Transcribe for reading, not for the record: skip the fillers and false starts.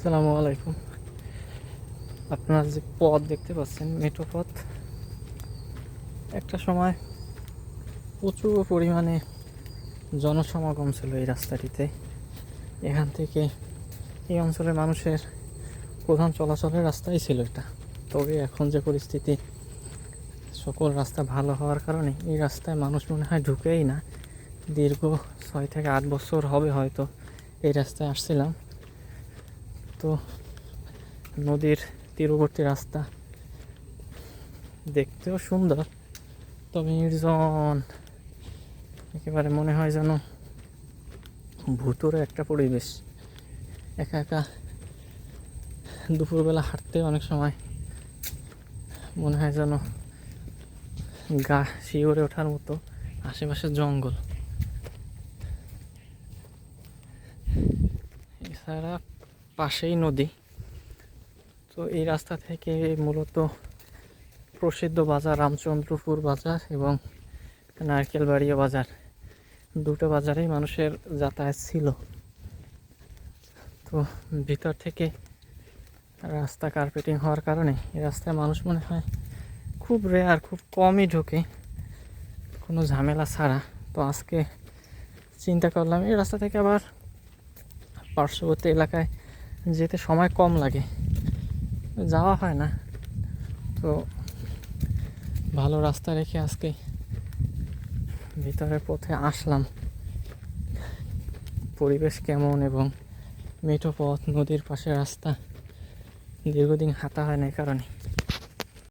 আসসালামু আলাইকুম। আপনারা যে পথ দেখতে পাচ্ছেন, মেঠো পথ, একটা সময় প্রচুর পরিমাণে জনসমাগম ছিল এই রাস্তাটিতে। এখান থেকে এই অঞ্চলের মানুষের প্রধান চলাচলের রাস্তাই ছিল এটা। তবে এখন যে পরিস্থিতি, সকল রাস্তা ভালো হওয়ার কারণে এই রাস্তায় মানুষ মনে হয় ঢুকেই না। দীর্ঘ 6 থেকে 8 বছর হবে হয়তো এই রাস্তায় আসছিলাম। তো নদীর তীরবর্তী রাস্তা দেখতেও সুন্দর, তবে নির্জন, একেবারে মনে হয় যেন ভুতুরে একটা পরিবেশ। একা একা দুপুরবেলা হাঁটতে অনেক সময় মনে হয় যেন গা শিউরে ওঠার মতো। আশেপাশে জঙ্গল, এছাড়া পাশেই নদী। তো এই রাস্তা থেকে মূলত প্রসিদ্ধ বাজার রামচন্দ্রপুর বাজার এবং নারকেলবাড়িয়া বাজার, দুটো বাজারেই মানুষের যাতায়াত ছিল। তো ভিতর থেকে রাস্তা কার্পেটিং হওয়ার কারণে এই রাস্তায় মানুষ মনে হয় খুব রেয়ার, খুব কমই ঢোকে, কোনো ঝামেলা ছাড়া। তো আজকে চিন্তা করলাম এই রাস্তা থেকে আবার পার্শ্ববর্তী এলাকায় যেতে সময় কম লাগে, যাওয়া হয় না। তো ভালো রাস্তা রেখে আজকে ভিতরের পথে আসলাম। পরিবেশ কেমন এবং মেঠো পথ, নদীর পাশে রাস্তা, দীর্ঘদিন হাঁটা হয় না এই কারণে।